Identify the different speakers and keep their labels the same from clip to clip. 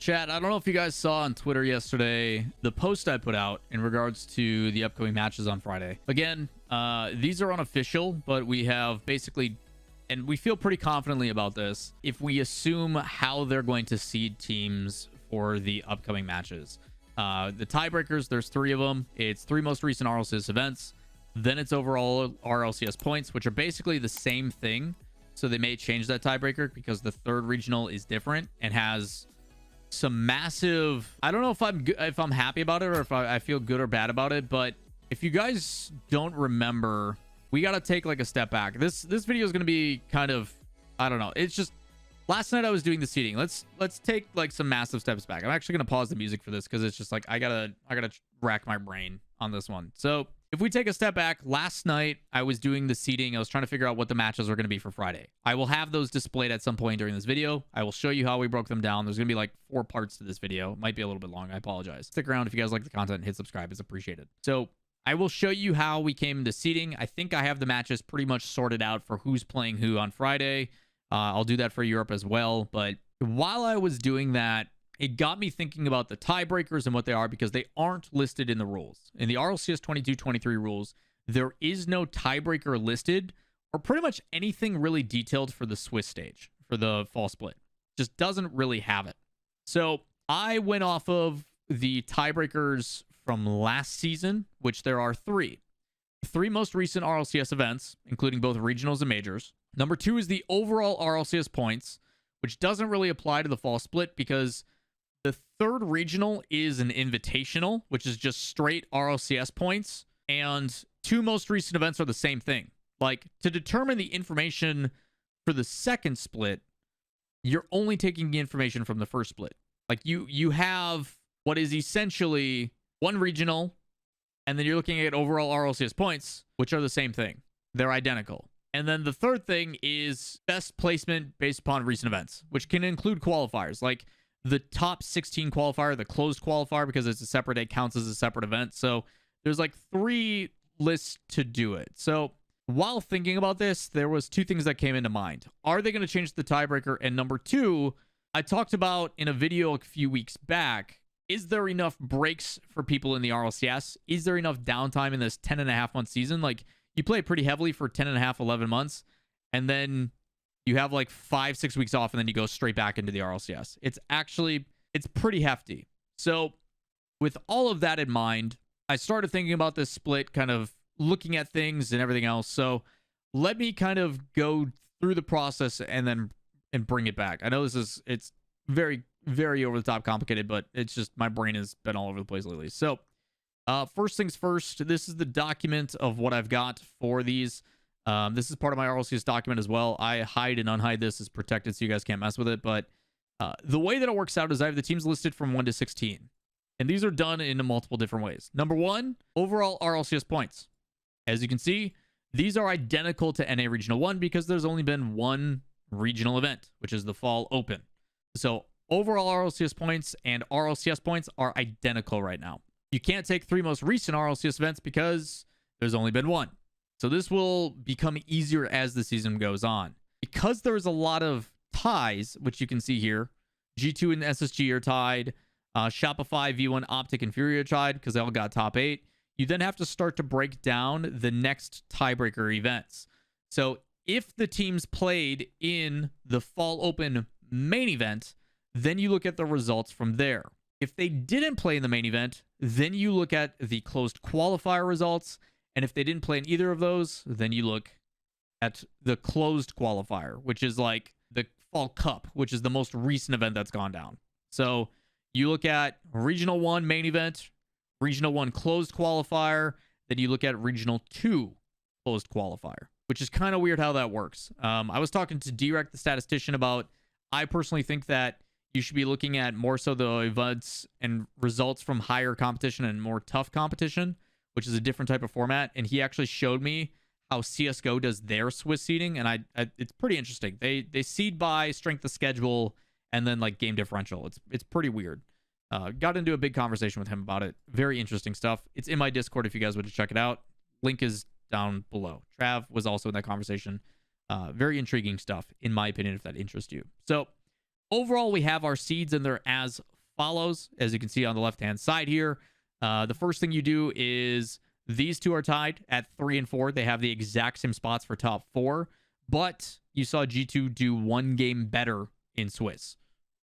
Speaker 1: Chat, I don't know if you guys saw on Twitter yesterday the post I put out in regards to the upcoming matches on Friday. Again, these are unofficial, but we have basically, and we feel pretty confidently about this, if we assume how they're going to seed teams for the upcoming matches. The tiebreakers, there's 3 of them. It's 3 most recent RLCS events. Then it's overall RLCS points, which are basically the same thing. So they may change that tiebreaker because the 3rd regional is different and has some massive, I don't know if I'm happy about it or if I feel good or bad about it, but if you guys don't remember, we got to take like a step back. This video is going to be kind of, I don't know, it's just last night I was doing the seeding. Let's take like some massive steps back. I'm actually going to pause the music for this because it's just like I gotta rack my brain on this one. So if we take a step back, last night I was doing the seeding. I was trying to figure out what the matches are going to be for Friday. I will have those displayed at some point during this video. I will show you how we broke them down. There's going to be like 4 parts to this video. It might be a little bit long. I apologize. Stick around if you guys like the content and hit subscribe. It's appreciated. So I will show you how we came to seeding. I think I have the matches pretty much sorted out for who's playing who on Friday. I'll do that for Europe as well. But while I was doing that, it got me thinking about the tiebreakers and what they are because they aren't listed in the rules. In the RLCS 22-23 rules, there is no tiebreaker listed or pretty much anything really detailed for the Swiss stage, for the fall split. Just doesn't really have it. So I went off of the tiebreakers from last season, which there are 3. 3 most recent RLCS events, including both regionals and majors. Number 2 is the overall RLCS points, which doesn't really apply to the fall split because the 3rd regional is an invitational, which is just straight RLCS points. And 2 most recent events are the same thing. Like, to determine the information for the 2nd split, you're only taking the information from the 1st split. Like, you have what is essentially 1 regional, and then you're looking at overall RLCS points, which are the same thing. They're identical. And then the 3rd thing is best placement based upon recent events, which can include qualifiers. Like, the top 16 qualifier, the closed qualifier, because it's a separate day, counts as a separate event. So there's like 3 lists to do it. So while thinking about this, there was 2 things that came into mind. Are they going to change the tiebreaker? And number 2, I talked about in a video a few weeks back, is there enough breaks for people in the RLCS? Is there enough downtime in this 10.5-month season? Like, you play pretty heavily for 10.5, 11 months, and then you have like 5-6 weeks off, and then you go straight back into the RLCS. It's pretty hefty. So with all of that in mind, I started thinking about this split, kind of looking at things and everything else. So let me kind of go through the process and bring it back. I know it's very, very over the top complicated, but it's just my brain has been all over the place lately. So first things first, this is the document of what I've got for these. This is part of my RLCS document as well. I hide and unhide this. It's protected so you guys can't mess with it. But the way that it works out is I have the teams listed from 1 to 16. And these are done in multiple different ways. Number 1, overall RLCS points. As you can see, these are identical to NA Regional 1 because there's only been 1 regional event, which is the Fall Open. So overall RLCS points and RLCS points are identical right now. You can't take 3 most recent RLCS events because there's only been 1. So this will become easier as the season goes on. Because there's a lot of ties, which you can see here, G2 and SSG are tied, Shopify, V1, Optic, and Fury are tied because they all got top 8. You then have to start to break down the next tiebreaker events. So if the teams played in the Fall Open main event, then you look at the results from there. If they didn't play in the main event, then you look at the closed qualifier results. And if they didn't play in either of those, then you look at the closed qualifier, which is like the Fall Cup, which is the most recent event that's gone down. So you look at Regional 1 main event, Regional 1 closed qualifier, then you look at Regional 2 closed qualifier, which is kind of weird how that works. I was talking to Direct, the statistician, about, I personally think that you should be looking at more so the events and results from higher competition and more tough competition, which is a different type of format. And he actually showed me how CSGO does their Swiss seeding, and it's pretty interesting. They seed by strength of schedule and then like game differential. It's pretty weird. Got into a big conversation with him about it. Very interesting stuff. It's in my Discord if you guys would check it out. Link is down below. Trav was also in that conversation. Very intriguing stuff, in my opinion, if that interests you. So overall, we have our seeds, and they're as follows, as you can see on the left-hand side here. The first thing you do is these two are tied at 3 and 4. They have the exact same spots for top 4, but you saw G2 do 1 game better in Swiss.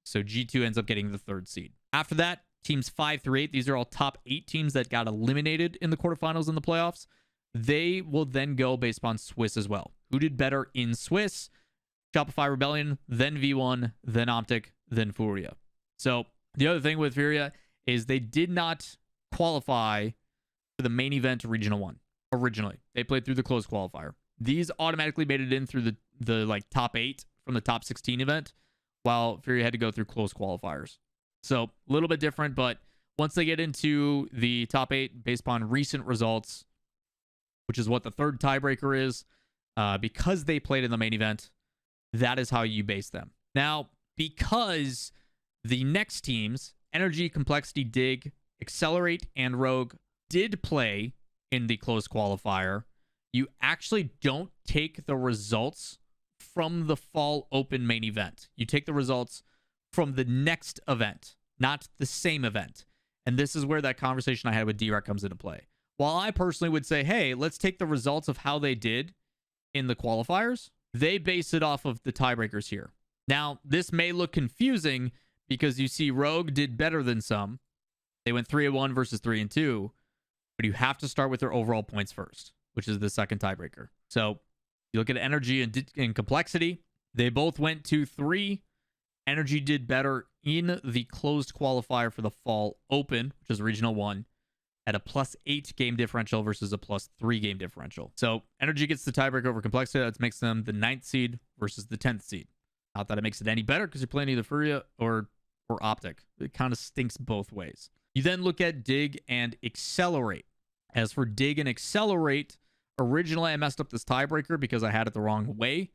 Speaker 1: So G2 ends up getting the 3rd seed. After that, teams 5 through 8, these are all top 8 teams that got eliminated in the quarterfinals and the playoffs. They will then go based upon Swiss as well. Who did better in Swiss? Shopify Rebellion, then V1, then Optic, then Furia. So the other thing with Furia is they did not qualify for the main event Regional 1 originally. They played through the closed qualifier. These automatically made it in through the like top 8 from the top 16 event, while Furia had to go through closed qualifiers. So a little bit different, but once they get into the top 8 based upon recent results, which is what the 3rd tiebreaker is, because they played in the main event, that is how you base them. Now, because the next teams, Energy, Complexity, Dig, Accelerate, and Rogue, did play in the closed qualifier, you actually don't take the results from the Fall Open main event. You take the results from the next event, not the same event. And this is where that conversation I had with D-Rec comes into play. While I personally would say, hey, let's take the results of how they did in the qualifiers, they base it off of the tiebreakers here. Now, this may look confusing because you see Rogue did better than some. They went 3-1 versus 3-2, but you have to start with their overall points first, which is the 2nd tiebreaker. So you look at Energy and Complexity. They both went 2-3. Energy did better in the closed qualifier for the Fall Open, which is Regional 1, at a +8 game differential versus a +3 game differential. So Energy gets the tiebreaker over Complexity. That makes them the 9th seed versus the 10th seed. Not that it makes it any better because you're playing either Furia or Optic. It kind of stinks both ways. You then look at Dig and Accelerate. As for Dig and Accelerate, originally I messed up this tiebreaker because I had it the wrong way,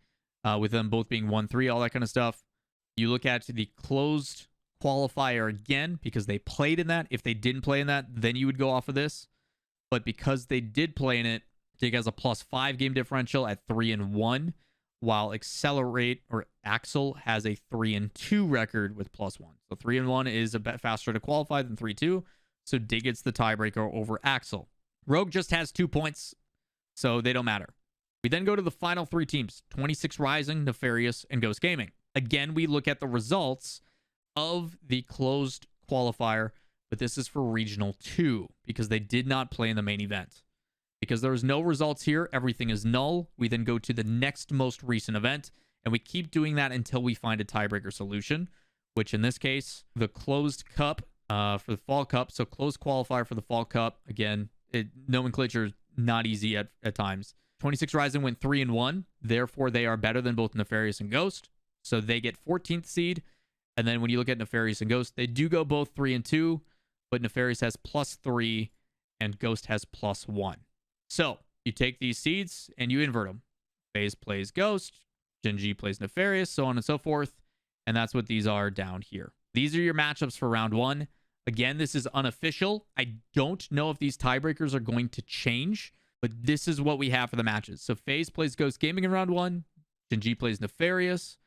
Speaker 1: with them both being 1-3, all that kind of stuff. You look at the closed qualifier again because they played in that. If they didn't play in that, then you would go off of this. But because they did play in it, Dig has a +5 game differential at 3-1, while Accelerate or Axel has a 3-2 record with +1. So 3-1 is a bit faster to qualify than 3-2. So Dig gets the tiebreaker over Axel. Rogue just has 2 points, so they don't matter. We then go to the final 3 teams, 26 Rising, Nefarious, and Ghost Gaming. Again, we look at the results of the closed qualifier, but this is for Regional 2 because they did not play in the main event. Because there is no results here, everything is null. We then go to the next most recent event, and we keep doing that until we find a tiebreaker solution, which in this case, the closed cup for the Fall Cup. So closed qualifier for the Fall Cup. Again, nomenclature is not easy at times. 26 Rising went 3-1. Therefore, they are better than both Nefarious and Ghost. So they get 14th seed. And then when you look at Nefarious and Ghost, they do go both 3-2, but Nefarious has +3 and Ghost has +1. So you take these seeds and you invert them. FaZe plays Ghost, Gen G plays Nefarious, so on and so forth. And that's what these are down here. These are your matchups for round 1. Again, this is unofficial. I don't know if these tiebreakers are going to change, but this is what we have for the matches. So FaZe plays Ghost Gaming in round 1. Gen G plays Nefarious.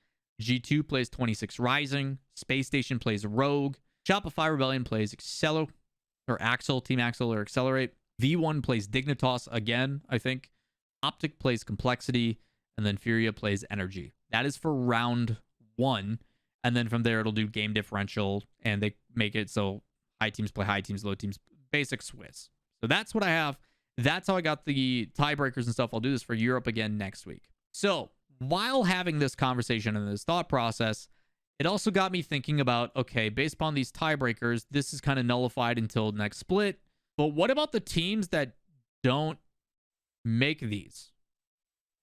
Speaker 1: G2 plays 26 Rising. Space Station plays Rogue. Shopify Rebellion plays Axel, Team Axel or Accelerate. V1 plays Dignitas again, I think. Optic plays Complexity. And then Furia plays Energy. That is for round 1. And then from there, it'll do game differential. And they make it so high teams play high teams, low teams. Basic Swiss. So that's what I have. That's how I got the tiebreakers and stuff. I'll do this for Europe again next week. So while having this conversation and this thought process, it also got me thinking about, okay, based upon these tiebreakers, this is kind of nullified until next split. But what about the teams that don't make these?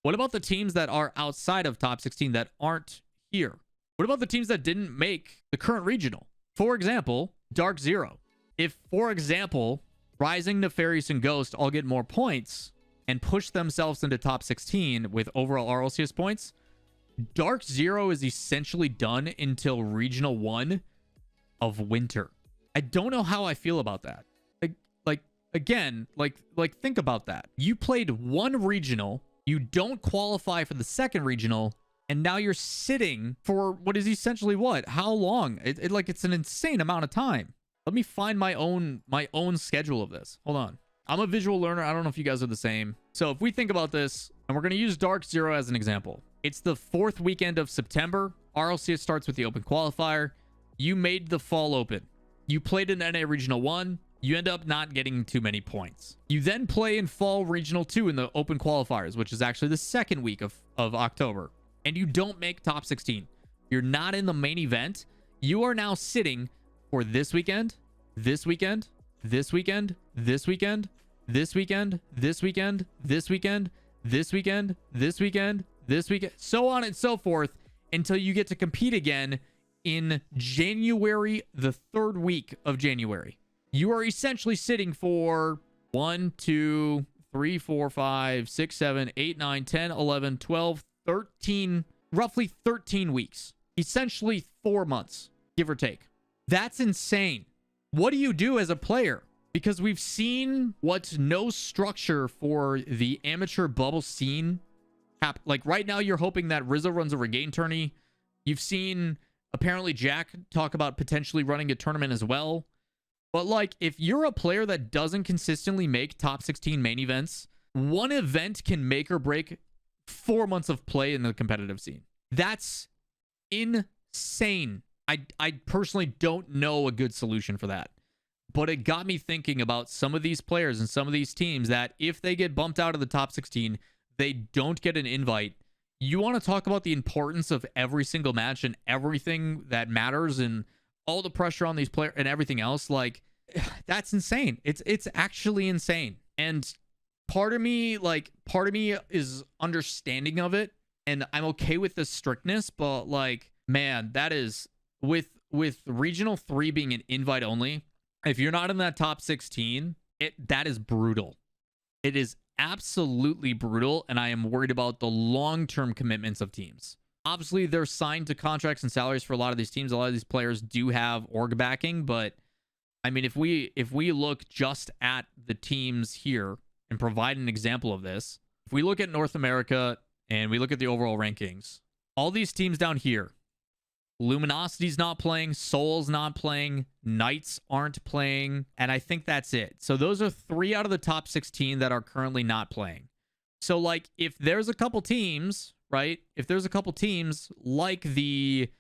Speaker 1: What about the teams that are outside of top 16 that aren't here? What about the teams that didn't make the current regional? For example, Dark Zero. If, for example, Rising, Nefarious, and Ghost all get more points and push themselves into top 16 with overall RLCS points, Dark Zero is essentially done until Regional 1 of Winter. I don't know how I feel about that. Again, think about that. You played one regional, you don't qualify for the second regional, And now you're sitting for what is essentially what? How long? It's an insane amount of time. Let me find my own schedule of this. Hold on. I'm a visual learner. I don't know if you guys are the same. So if we think about this, and we're going to use Dark Zero as an example. It's the 4th weekend of September. RLCS starts with the open qualifier. You made the fall open. You played in NA Regional 1. You end up not getting too many points. You then play in Fall Regional 2 in the open qualifiers, which is actually the 2nd week of October. And you don't make top 16. You're not in the main event. You are now sitting for this weekend, this weekend, this weekend, this weekend, this weekend, this weekend, this weekend, this weekend, this weekend, this weekend, so on and so forth until you get to compete again in January, the 3rd week of January. You are essentially sitting for 1, 2, 3, 4, 5, 6, 7, 8, 9, 10, 11, 12, 13, roughly 13 weeks. Essentially 4 months, give or take. That's insane. What do you do as a player? Because we've seen what's no structure for the amateur bubble scene. Like right now, you're hoping that Rizzo runs a regain tourney. You've seen apparently Jack talk about potentially running a tournament as well. But like, if you're a player that doesn't consistently make top 16 main events, one event can make or break 4 months of play in the competitive scene. That's insane. I personally don't know a good solution for that. But it got me thinking about some of these players and some of these teams that if they get bumped out of the top 16, they don't get an invite. You want to talk about the importance of every single match and everything that matters and all the pressure on these players and everything else. Like, that's insane. It's actually insane. And part of me is understanding of it, and I'm okay with the strictness, but like, man, that is with Regional 3 being an invite only. If you're not in that top 16, that is brutal. It is absolutely brutal, and I am worried about the long-term commitments of teams. Obviously, they're signed to contracts and salaries for a lot of these teams. A lot of these players do have org backing, but I mean, if we look just at the teams here and provide an example of this, if we look at North America and we look at the overall rankings, all these teams down here, Luminosity's not playing, Soul's not playing, Knights aren't playing, and I think that's it. So those are 3 out of the top 16 that are currently not playing. So like, if there's a couple teams, right? If there's a couple teams like the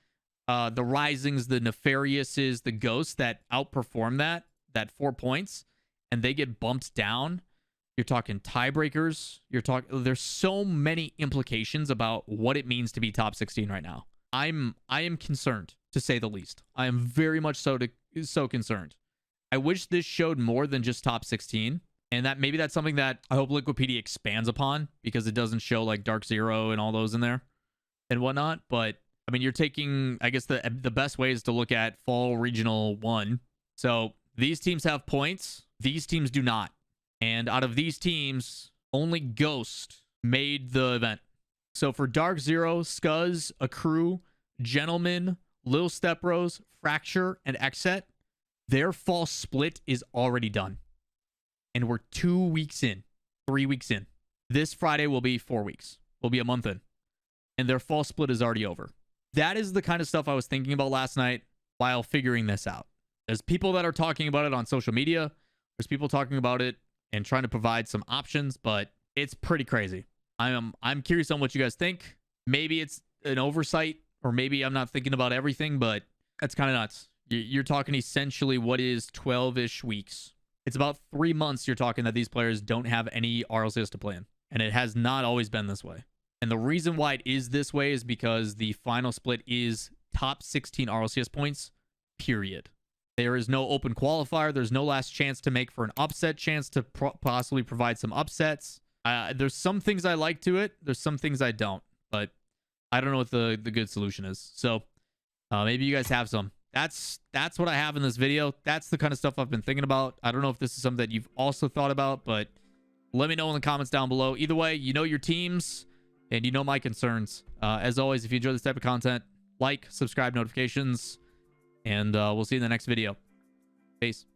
Speaker 1: Risings, the Nefariouses, the Ghosts that outperform that 4 points, and they get bumped down, you're talking tiebreakers. There's so many implications about what it means to be top 16 right now. I am concerned, to say the least. I am very much so concerned. I wish this showed more than just top 16, and that maybe that's something that I hope Liquipedia expands upon, because it doesn't show like Dark Zero and all those in there and whatnot. But I mean, you're taking, I guess the best way is to look at Fall Regional 1. So these teams have points. These teams do not. And out of these teams, only Ghost made the event. So for Dark Zero, Scuzz, Accrue, Gentleman, Lil Stepbros, Fracture, and Xset, their fall split is already done. And we're 2 weeks in, 3 weeks in. This Friday will be 4 weeks. We'll be a month in. And their fall split is already over. That is the kind of stuff I was thinking about last night while figuring this out. There's people that are talking about it on social media. There's people talking about it and trying to provide some options, but it's pretty crazy. I'm curious on what you guys think. Maybe it's an oversight, or maybe I'm not thinking about everything, but that's kind of nuts. You're talking essentially what is 12-ish weeks. It's about 3 months you're talking that these players don't have any RLCS to play in. And it has not always been this way. And the reason why it is this way is because the final split is top 16 RLCS points, period. There is no open qualifier. There's no last chance to make for an upset chance to possibly provide some upsets. There's some things I like to it. There's some things I don't. But I don't know what the good solution is. So maybe you guys have some. That's what I have in this video. That's the kind of stuff I've been thinking about. I don't know if this is something that you've also thought about, but let me know in the comments down below. Either way, you know your teams and you know my concerns. As always, if you enjoy this type of content, like, subscribe, notifications, and we'll see you in the next video. Peace.